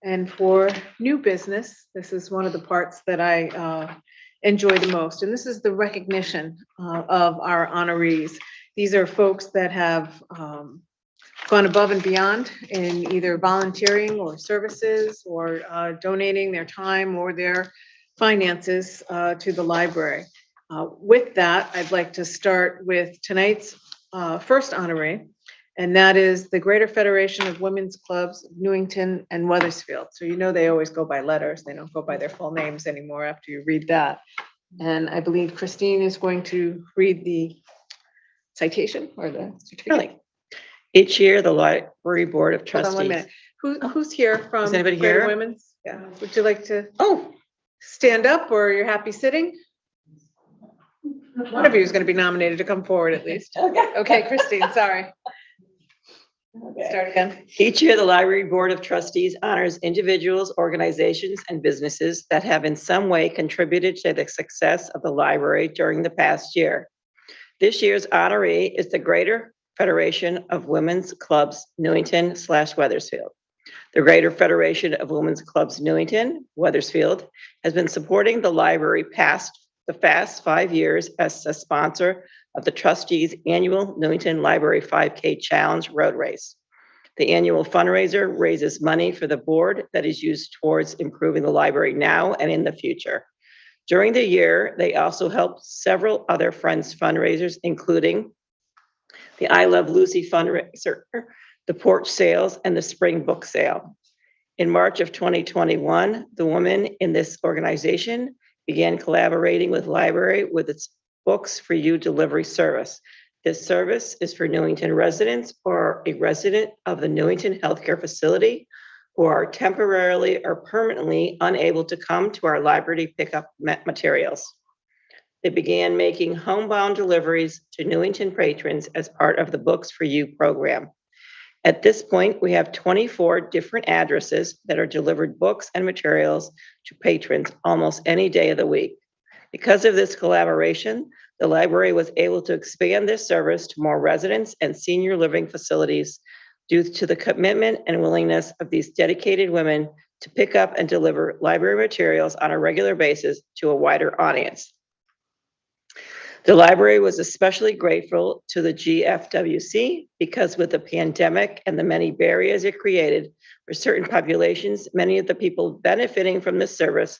And for new business, this is one of the parts that I enjoy the most. And this is the recognition of our honorees. These are folks that have gone above and beyond in either volunteering or services or donating their time or their finances to the library. With that, I'd like to start with tonight's first honoree, and that is the Greater Federation of Women's Clubs of Newington and Weathersfield. So you know they always go by letters. They don't go by their full names anymore after you read that. And I believe Christine is going to read the citation or the certificate. Each year, the Library Board of Hold on one Trustees. minute. Who's here from Is anybody Greater here? Women's? Yeah. Would you like to Oh, stand up, or you're happy sitting? One of you is going to be nominated to come forward at least. Okay, Christine, sorry. Start again. Each year, the Library Board of Trustees honors individuals, organizations, and businesses that have in some way contributed to the success of the library during the past year. This year's honoree is the Greater Federation of Women's Clubs Newington/Wethersfield. The Greater Federation of Women's Clubs Newington, Wethersfield, has been supporting the library the past 5 years as a sponsor of the Trustees' annual Newington Library 5K Challenge Road Race. The annual fundraiser raises money for the board that is used towards improving the library now and in the future. During the year, they also helped several other Friends fundraisers, including the I Love Lucy fundraiser, the porch sales, and the spring book sale. In March of 2021, the women in this organization began collaborating with library with its Books for You delivery service. This service is for Newington residents or a resident of the Newington Healthcare Facility who are temporarily or permanently unable to come to our library to pick up materials. They began making homebound deliveries to Newington patrons as part of the Books for You program. At this point, we have 24 different addresses that are delivered books and materials to patrons almost any day of the week. Because of this collaboration, the library was able to expand this service to more residents and senior living facilities due to the commitment and willingness of these dedicated women to pick up and deliver library materials on a regular basis to a wider audience. The library was especially grateful to the GFWC because with the pandemic and the many barriers it created for certain populations, many of the people benefiting from this service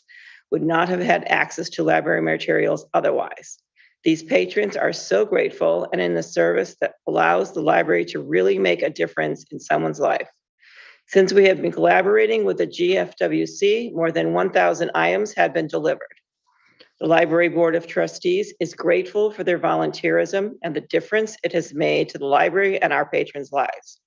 would not have had access to library materials otherwise. These patrons are so grateful and in the service that allows the library to really make a difference in someone's life. Since we have been collaborating with the GFWC, more than 1,000 items have been delivered. The Library Board of Trustees is grateful for their volunteerism and the difference it has made to the library and our patrons' lives.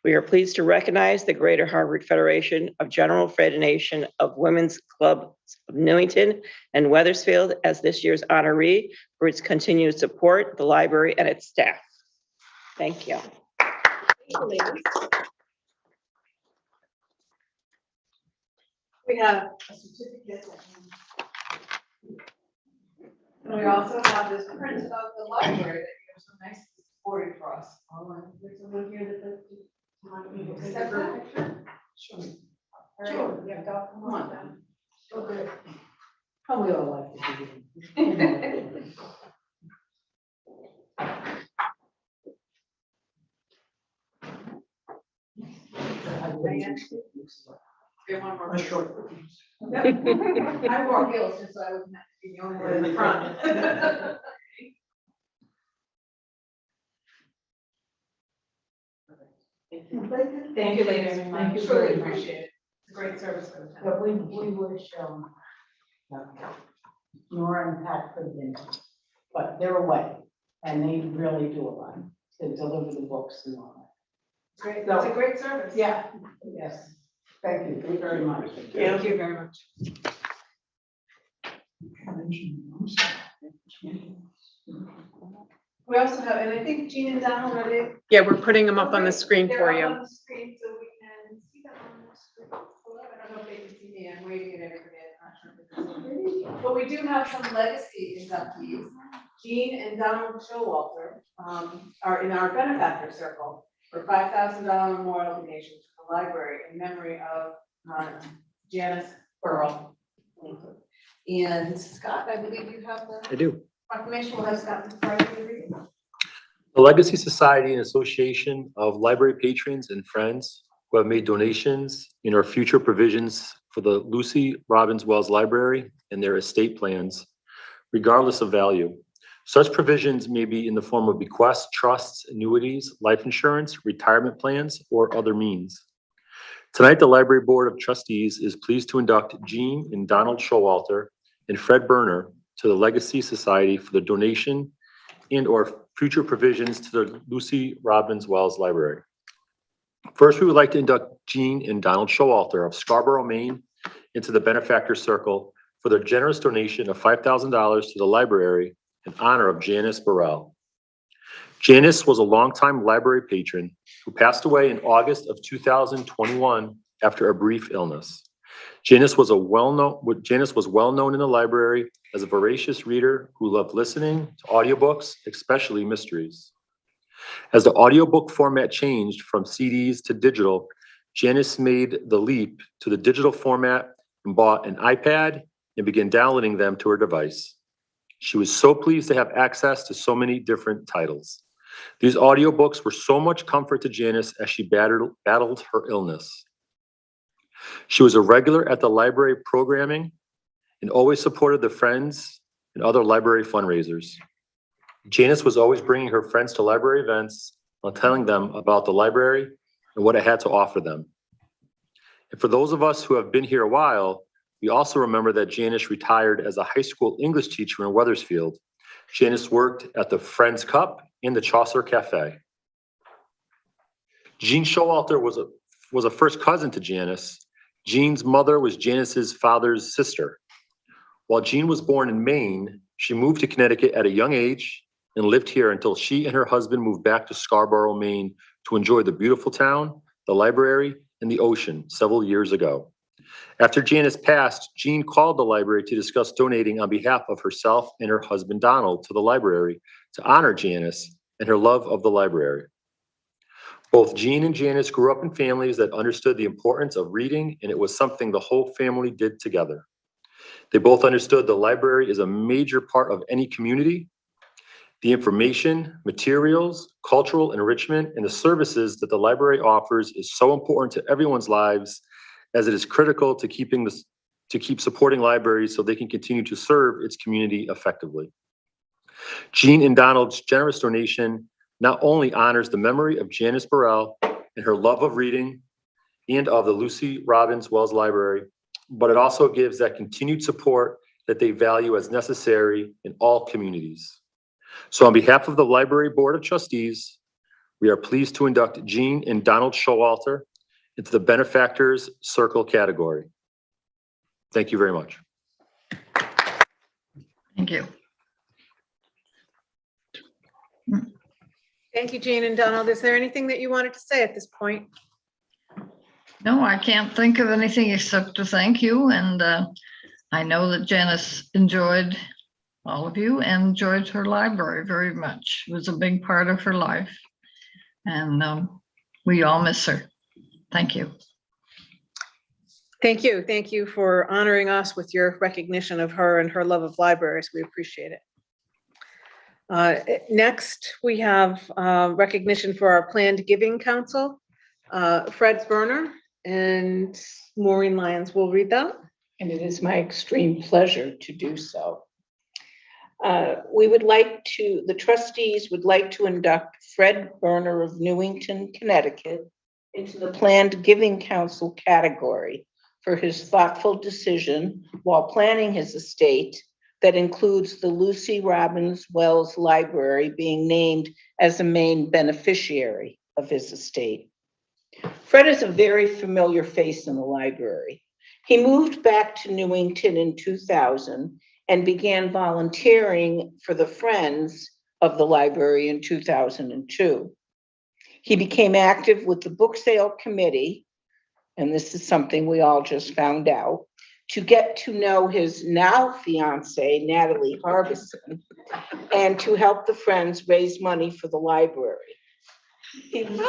We are pleased to recognize the Greater Harvard Federation of General Federation of Women's Clubs of Newington and Wethersfield as this year's honoree for its continued support of the library and its staff. Thank you. We have a certificate. And we also have this print of the library that you have so nicely supported for us. There's someone here that accept that picture? Sure. Yeah, Doc, come on down. Oh, good. How we all like to do. I short. I wore heels just so I wouldn't have to be the only one in the front. Thank you, ladies. Thank you. Truly appreciate it. It's a great service for the town. But we wish more impact for them, but they're away and they really do a lot to deliver the books and all that. Great. It's a great service. Yeah, yes. Thank you very much. Thank you very much. We also have, and I think Jean and Donald are there. Yeah, we're putting them up on the screen They're for up you. on the screen so we can see them on the screen. I don't know if they can see me. I'm waving at everybody. I'm not sure if they can see me. But we do have some legacy inductees. Jean and Donald Showalter are in our benefactor circle for $5,000 memorial donation to the library in memory of Janice Burrell. And Scott, I believe you have the I do. proclamation. We'll have Scott to read. The Legacy Society and Association of Library Patrons and Friends who have made donations in our future provisions for the Lucy Robbins Wells Library and their estate plans, regardless of value. Such provisions may be in the form of bequests, trusts, annuities, life insurance, retirement plans, or other means. Tonight, the Library Board of Trustees is pleased to induct Jean and Donald Showalter and Fred Berner to the Legacy Society for the donation and or future provisions to the Lucy Robbins Wells Library. First, we would like to induct Jean and Donald Showalter of Scarborough, Maine into the benefactor circle for their generous donation of $5,000 to the library in honor of Janice Burrell. Janice was a longtime library patron who passed away in August of 2021 after a brief illness. Janice was well known in the library as a voracious reader who loved listening to audiobooks, especially mysteries. As the audiobook format changed from CDs to digital, Janice made the leap to the digital format and bought an iPad and began downloading them to her device. She was so pleased to have access to so many different titles. These audiobooks were so much comfort to Janice as she battled her illness. She was a regular at the library programming and always supported the Friends and other library fundraisers. Janice was always bringing her friends to library events while telling them about the library and what it had to offer them. And for those of us who have been here a while, we also remember that Janice retired as a high school English teacher in Wethersfield. Janice worked at the Friends Cup and the Chaucer Cafe. Jean Showalter was a first cousin to Janice. Jean's mother was Janice's father's sister. While Jean was born in Maine, she moved to Connecticut at a young age and lived here until she and her husband moved back to Scarborough, Maine to enjoy the beautiful town, the library, and the ocean several years ago. After Janice passed, Jean called the library to discuss donating on behalf of herself and her husband Donald to the library to honor Janice and her love of the library. Both Jean and Janice grew up in families that understood the importance of reading, and it was something the whole family did together. They both understood the library is a major part of any community. The information, materials, cultural enrichment, and the services that the library offers is so important to everyone's lives, as it is critical to keep supporting libraries so they can continue to serve its community effectively. Jean and Donald's generous donation not only honors the memory of Janice Burrell and her love of reading and of the Lucy Robbins Wells Library, but it also gives that continued support that they value as necessary in all communities. So on behalf of the Library Board of Trustees, we are pleased to induct Jean and Donald Showalter into the Benefactors Circle category. Thank you very much. Thank you. Thank you, Jean and Donald. Is there anything that you wanted to say at this point? No, I can't think of anything except to thank you. And I know that Janice enjoyed all of you and enjoyed her library very much. It was a big part of her life. And we all miss her. Thank you. Thank you. Thank you for honoring us with your recognition of her and her love of libraries. We appreciate it. Next, we have recognition for our Planned Giving Council. Fred Berner and Maureen Lyons will read that. And it is my extreme pleasure to do so. The trustees would like to induct Fred Berner of Newington, Connecticut, into the Planned Giving Council category for his thoughtful decision while planning his estate that includes the Lucy Robbins Wells Library being named as the main beneficiary of his estate. Fred is a very familiar face in the library. He moved back to Newington in 2000 and began volunteering for the Friends of the library in 2002. He became active with the book sale committee, and this is something we all just found out, to get to know his now fiance, Natalie Harbison, and to help the Friends raise money for the library. He was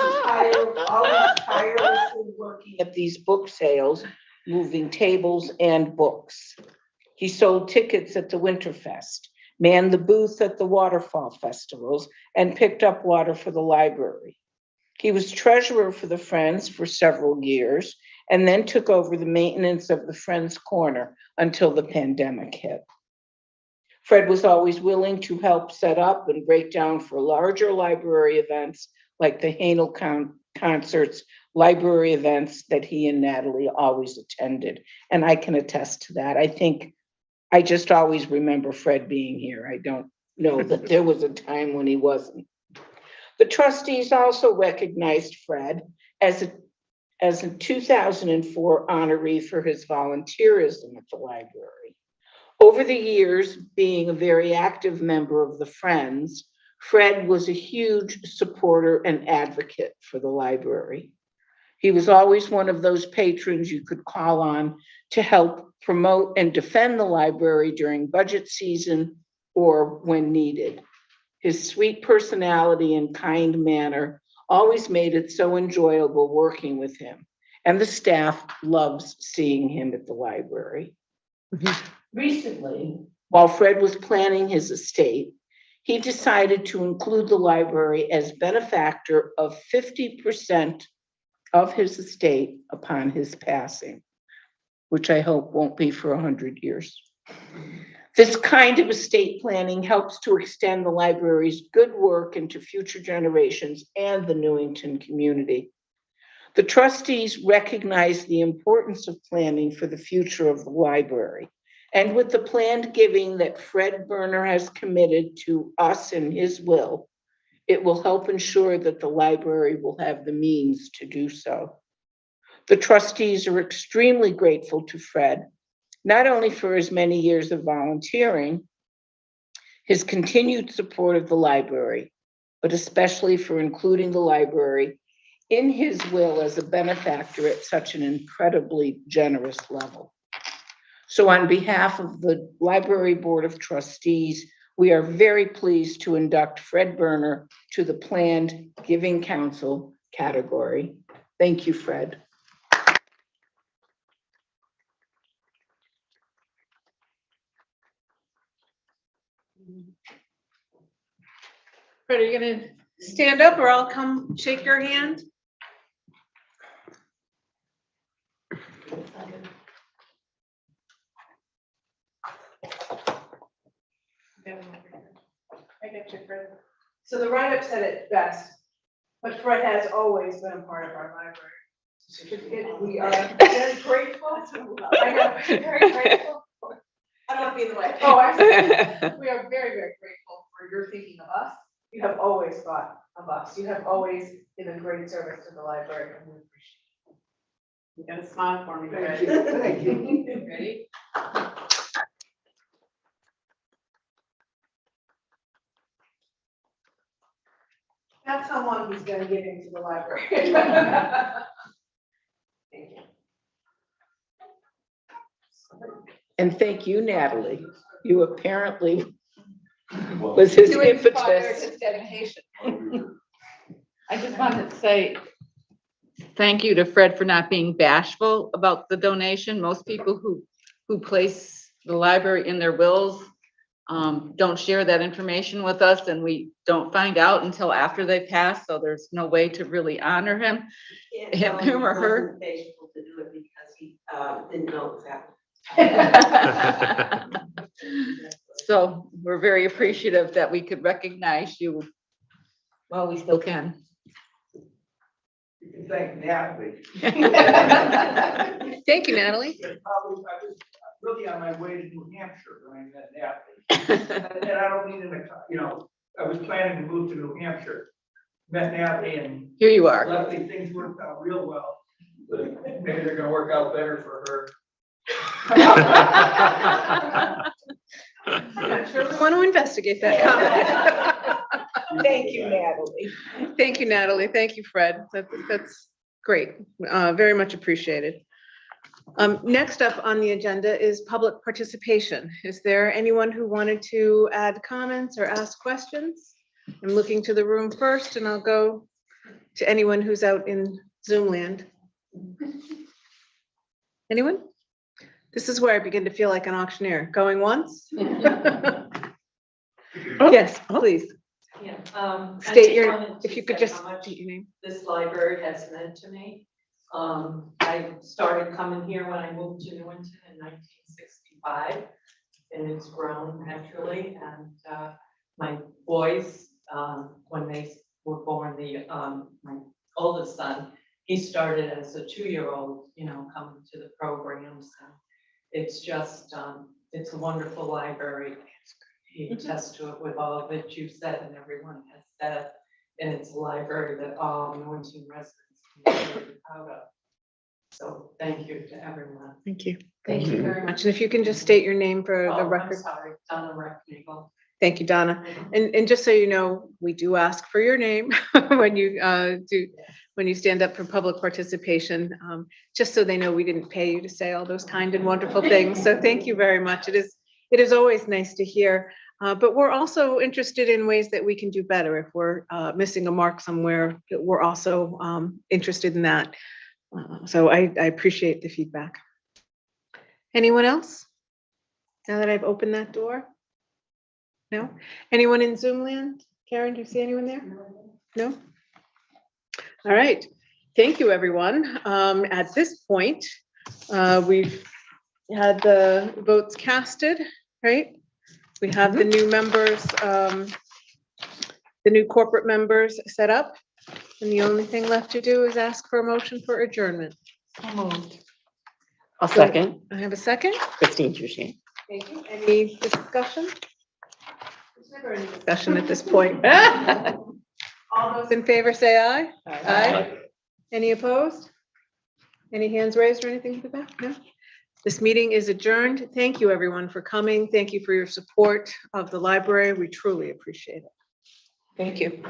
always tirelessly working at these book sales, moving tables and books. He sold tickets at the Winterfest, manned the booth at the waterfall festivals, and picked up water for the library. He was treasurer for the Friends for several years, and then took over the maintenance of the Friends Corner until the pandemic hit. Fred was always willing to help set up and break down for larger library events like the Hanel concerts, library events that he and Natalie always attended. And I can attest to that. I just always remember Fred being here. I don't know that there was a time when he wasn't. The trustees also recognized Fred as a 2004 honoree for his volunteerism at the library. Over the years, being a very active member of the Friends, Fred was a huge supporter and advocate for the library. He was always one of those patrons you could call on to help promote and defend the library during budget season or when needed. His sweet personality and kind manner always made it so enjoyable working with him, and the staff loves seeing him at the library. Recently, while Fred was planning his estate, he decided to include the library as benefactor of 50% of his estate upon his passing, which I hope won't be for 100 years. This kind of estate planning helps to extend the library's good work into future generations and the Newington community. The trustees recognize the importance of planning for the future of the library. And with the planned giving that Fred Berner has committed to us in his will, it will help ensure that the library will have the means to do so. The trustees are extremely grateful to Fred, not only for his many years of volunteering, his continued support of the library, but especially for including the library in his will as a benefactor at such an incredibly generous level. So on behalf of the Library Board of Trustees, we are very pleased to induct Fred Berner to the planned Giving Council category. Thank you, Fred. Fred, are you gonna stand up or I'll come shake your hand? I get you, Fred. So the write-up said it best, but Fred has always been a part of our library. We are very grateful. I know, very grateful. I don't want to be in the way. Oh, I'm sorry. We are very, very grateful for your thinking of us. You have always thought of us. You have always been a great service to the library, and we appreciate it. You got a smile for me, Thank Fred. you. Thank you. Ready? That's someone who's gonna get into the library. Thank you. And thank you, Natalie. You apparently was his You inspired impetus. his dedication. I just wanted to say thank you to Fred for not being bashful about the donation. Most people who place the library in their wills don't share that information with us, and we don't find out until after they pass, so there's no way to really honor him or her. To do it because he didn't know it was happening. So we're very appreciative that we could recognize you. Well, we still can. You can thank Natalie. Thank you, Natalie. Probably, I was really on my way to New Hampshire when I met Natalie. And I don't mean in a, you know, I was planning to move to New Hampshire. Met Natalie and Here you are. luckily things worked out real well. Maybe they're gonna work out better for her. I'm not sure we want to investigate that comment. Thank you, Natalie. Thank you, Natalie. Thank you, Fred. That's great. Very much appreciated. Next up on the agenda is public participation. Is there anyone who wanted to add comments or ask questions? I'm looking to the room first, and I'll go to anyone who's out in Zoom land. Anyone? This is where I begin to feel like an auctioneer. Going once? Yes, please. Yeah, State your, if you could just state your name. this library has meant to me. I started coming here when I moved to Newington in 1965, and it's grown naturally. And my boys, when they were born, my oldest son, he started as a 2-year-old, you know, coming to the programs. And it's just, it's a wonderful library. He attests to it with all that you've said and everyone has said. And it's a library that all Newington residents can be very proud of. So thank you to everyone. Thank you. Thank you very much. And if you can just state your name for the Oh, I'm record. sorry, Donna Recknagel. Thank you, Donna. And just so you know, we do ask for your name when you stand up for public participation, just so they know we didn't pay you to say all those kind and wonderful things. So thank you very much. It is always nice to hear, but we're also interested in ways that we can do better. If we're missing a mark somewhere, we're also interested in that. So I appreciate the feedback. Anyone else? Now that I've opened that door? No? Anyone in Zoom land? Karen, do you see anyone there? No? All right. Thank you, everyone. At this point, we've had the votes casted, right? We have the new members, the new corporate members set up. And the only thing left to do is ask for a motion for adjournment. I'll second. I have a second. Christine Trustees. Thank you. Any discussion? There's never any discussion at this point. All those in favor say aye. Aye. Any opposed? Any hands raised or anything to the back? No? This meeting is adjourned. Thank you, everyone, for coming. Thank you for your support of the library. We truly appreciate it. Thank you.